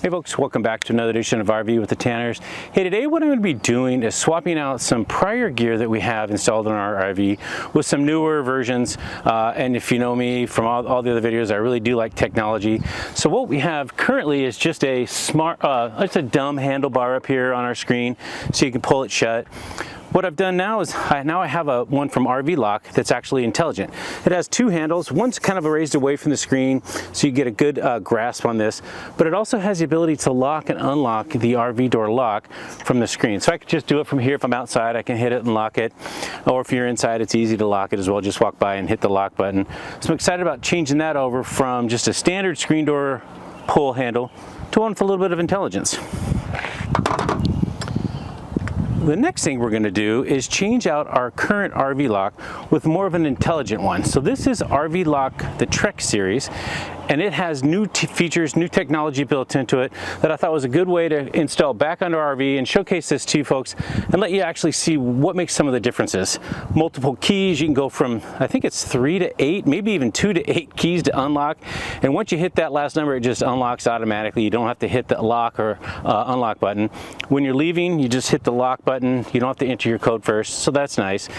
Hey folks, welcome back to another edition of RV with the Tanners. Hey, today what I'm going to be doing is swapping out some prior gear that we have installed in our RV with some newer versions. And if you know me from all the other videos, I really do like technology. So what we have currently is just a smart, it's a dumb handlebar up here on our screen so you can pull it shut. What I've done now is I have one from RVLock that's actually intelligent. It has two handles. One's kind of raised away from the screen so you get a good grasp on this, but it also has the ability to lock and unlock the RV door lock from the screen. So I could just do it from here. If I'm outside, I can hit it and lock it. Or if you're inside, it's easy to lock it as well. Just walk by and hit the lock button. So I'm excited about changing that over from just a standard screen door pull handle to one for a little bit of intelligence. The next thing we're going to do is change out our current RVLock with more of an intelligent one. So this is RVLock the Trek series, and it has new features, new technology built into it that I thought was a good way to install back onto our RV and showcase this to you folks and let you actually see what makes some of the differences. Multiple keys, you can go from, I think it's 3 to 8, maybe even 2 to 8 keys to unlock. And once you hit that last number, it just unlocks automatically. You don't have to hit the lock or unlock button. When you're leaving, you just hit the lock button. You don't have to enter your code first, so that's nice.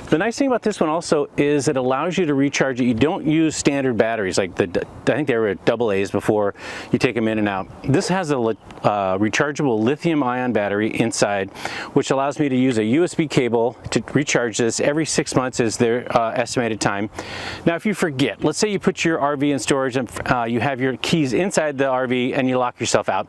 The nice thing about this one also is it allows you to recharge it. You don't use standard batteries like I think they were AA's before you take them in and out. This has a rechargeable lithium ion battery inside, which allows me to use a USB cable to recharge this every 6 months is their estimated time. Now if you forget, let's say you put your RV in storage and you have your keys inside the RV and you lock yourself out,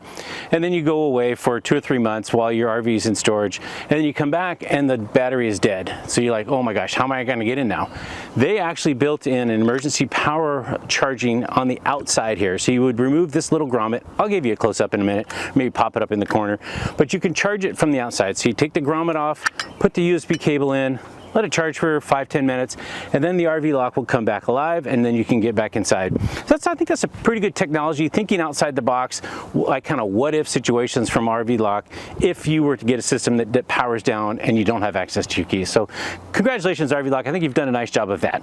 and then you go away for 2 or 3 months while your RV is in storage, and then you come back and the battery is dead. So you're like, oh my gosh, how am I going to get in now? They actually built in an emergency power charging on the outside here. So you would remove this little grommet. I'll give you a close-up in a minute, maybe pop it up in the corner, but you can charge it from the outside. So you take the grommet off, put the USB cable in, let it charge for 5-10 minutes, and then the RVLock will come back alive, and then you can get back inside. So I think that's a pretty good technology, thinking outside the box, like kind of what-if situations from RVLock if you were to get a system that powers down and you don't have access to your keys. So congratulations, RVLock. I think you've done a nice job of that.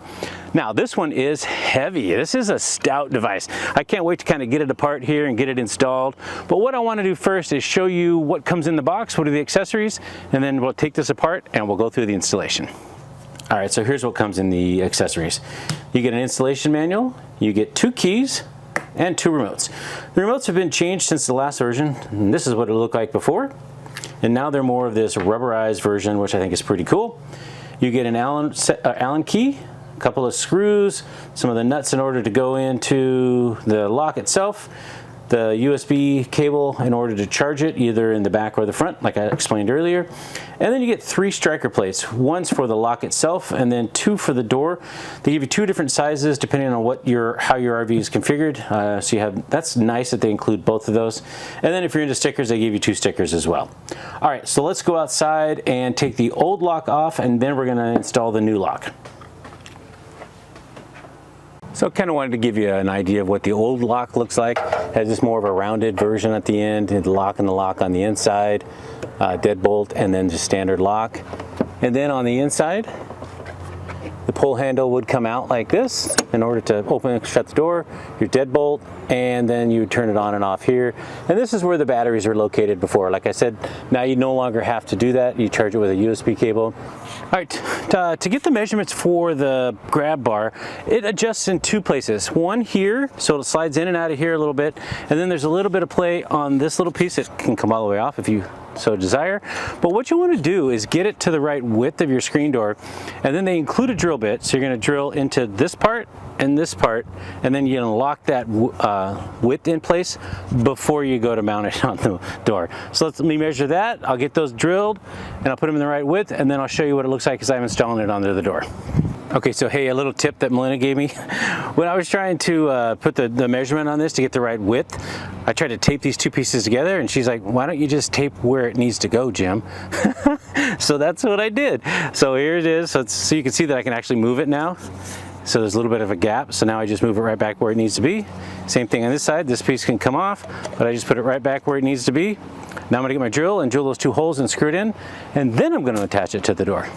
Now, this one is heavy. This is a stout device. I can't wait to kind of get it apart here and get it installed. But what I want to do first is show you what comes in the box, what are the accessories, and then we'll take this apart and we'll go through the installation. All right, so here's what comes in the accessories. You get an installation manual, you get 2 keys, and 2 remotes. The remotes have been changed since the last version, and this is what it looked like before. And now they're more of this rubberized version, which I think is pretty cool. You get an Allen key, a couple of screws, some of the nuts in order to go into the lock itself, the USB cable in order to charge it either in the back or the front, like I explained earlier. And then you get 3 striker plates. One's for the lock itself and then 2 for the door. They give you 2 different sizes depending on how your RV is configured. So you have, that's nice that they include both of those. And then if you're into stickers, they give you 2 stickers as well. All right, so let's go outside and take the old lock off, and then we're gonna install the new lock. So I kind of wanted to give you an idea of what the old lock looks like. It has this more of a rounded version at the end, the lock and the lock on the inside, deadbolt, and then just standard lock. And then on the inside, the pull handle would come out like this in order to open and shut the door, your deadbolt, and then you turn it on and off here. And this is where the batteries were located before. Like I said, now you no longer have to do that. You charge it with a USB cable. All right, to get the measurements for the grab bar, it adjusts in 2 places. One here, so it slides in and out of here a little bit, and then there's a little bit of play on this little piece. It can come all the way off if you so desire. But what you want to do is get it to the right width of your screen door, and then they include a drill bit. So you're going to drill into this part and this part, and then you're going to lock that width in place before you go to mount it on the door. So let me measure that. I'll get those drilled and I'll put them in the right width, and then I'll show you what it looks like as I'm installing it under the door. Okay, so hey, a little tip that Melinda gave me. When I was trying to put the measurement on this to get the right width, I tried to tape these 2 pieces together, and she's like, why don't you just tape where it needs to go, Jim? So that's what I did. So here it is. So you can see that I can actually move it now. So there's a little bit of a gap. So now I just move it right back where it needs to be. Same thing on this side. This piece can come off, but I just put it right back where it needs to be. Now I'm gonna get my drill and drill those 2 holes and screw it in, and then I'm gonna attach it to the door.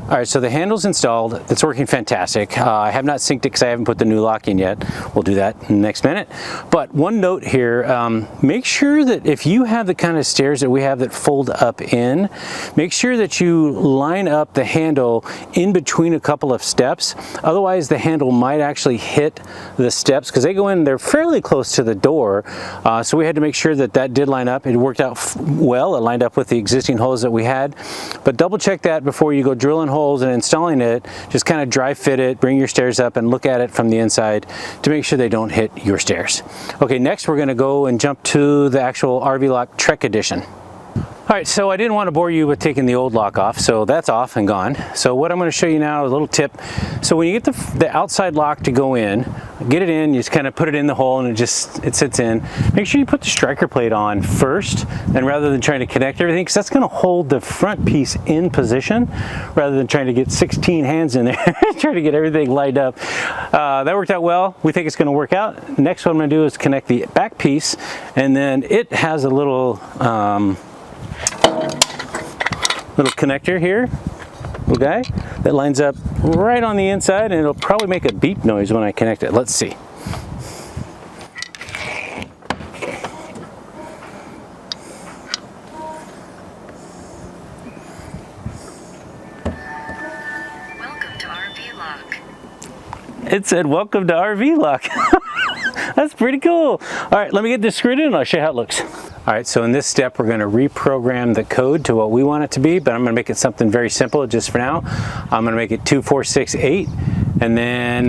All right, so the handle's installed. It's working fantastic. I have not synced it because I haven't put the new lock in yet. We'll do that in the next minute. But one note here, make sure that if you have the kind of stairs that we have that fold up in, make sure that you line up the handle in between a couple of steps. Otherwise, the handle might actually hit the steps because they go in, they're fairly close to the door. So we had to make sure that that did line up. It worked out well. It lined up with the existing holes that we had. But double check that before you go drilling holes and installing it. Just kind of dry fit it, bring your stairs up and look at it from the inside to make sure they don't hit your stairs. Okay, next we're going to go and jump to the actual RVLock Trek Edition. All right, so I didn't want to bore you with taking the old lock off, so that's off and gone. So what I'm going to show you now is a little tip. So when you get the outside lock to go in, get it in, you just kind of put it in the hole and it sits in. Make sure you put the striker plate on first, and rather than trying to connect everything, because that's going to hold the front piece in position, rather than trying to get 16 hands in there, trying to get everything lined up. That worked out well. We think it's going to work out. Next what I'm going to do is connect the back piece, and then it has a little connector here, okay, that lines up right on the inside, and it'll probably make a beep noise when I connect it. Let's see. Welcome to RVLock. It said, welcome to RVLock. That's pretty cool. All right, let me get this screwed in and I'll show you how it looks. All right, so in this step, we're going to reprogram the code to what we want it to be, but I'm going to make it something very simple just for now. I'm going to make it 2468, and then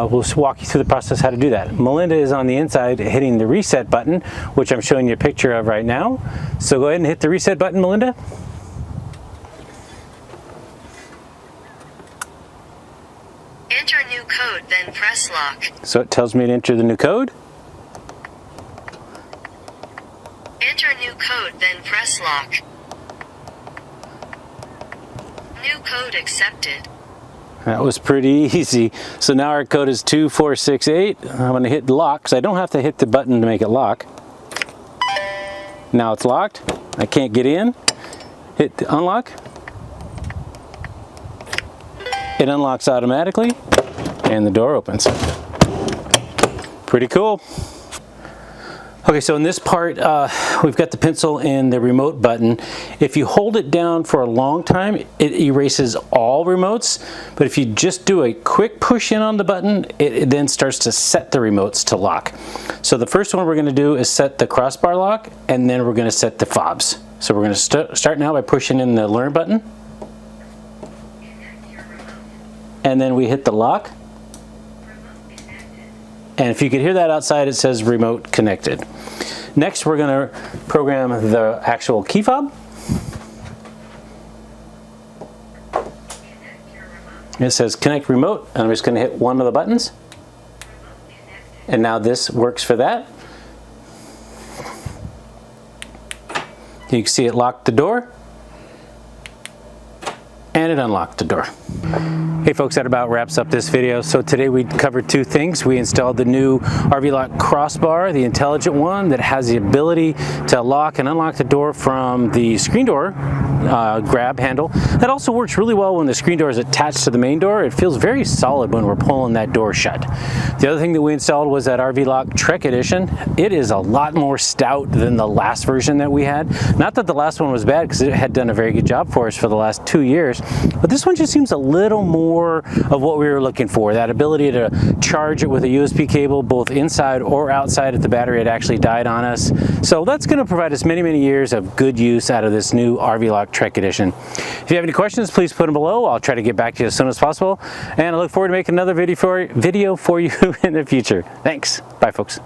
we'll walk you through the process how to do that. Melinda is on the inside hitting the reset button, which I'm showing you a picture of right now. So go ahead and hit the reset button, Melinda. Enter new code, then press lock. So it tells me to enter the new code. Enter new code, then press lock. New code accepted. That was pretty easy. So now our code is 2468. I'm going to hit lock, because I don't have to hit the button to make it lock. Now it's locked. I can't get in. Hit the unlock. It unlocks automatically, and the door opens. Pretty cool. Okay, so in this part, we've got the pencil and the remote button. If you hold it down for a long time, it erases all remotes. But if you just do a quick push in on the button, it then starts to set the remotes to lock. So the first one we're going to do is set the crossbar lock, and then we're going to set the fobs. So we're going to start now by pushing in the learn button. And then we hit the lock. And if you could hear that outside, it says remote connected. Next, we're going to program the actual key fob. It says connect remote, and I'm just going to hit one of the buttons. And now this works for that. You can see it locked the door, and it unlocked the door. Hey folks, that about wraps up this video. So today we covered two things. We installed the new RVLock crossbar, the intelligent one that has the ability to lock and unlock the door from the screen door grab handle. That also works really well when the screen door is attached to the main door. It feels very solid when we're pulling that door shut. The other thing that we installed was that RVLock Trek Edition. It is a lot more stout than the last version that we had. Not that the last one was bad, because it had done a very good job for us for the last 2 years, but this one just seems a little more of what we were looking for, that ability to charge it with a USB cable both inside or outside if the battery had actually died on us. So that's going to provide us many, many years of good use out of this new RVLock Trek Edition. If you have any questions, please put them below. I'll try to get back to you as soon as possible, and I look forward to making another video for you in the future. Thanks. Bye folks.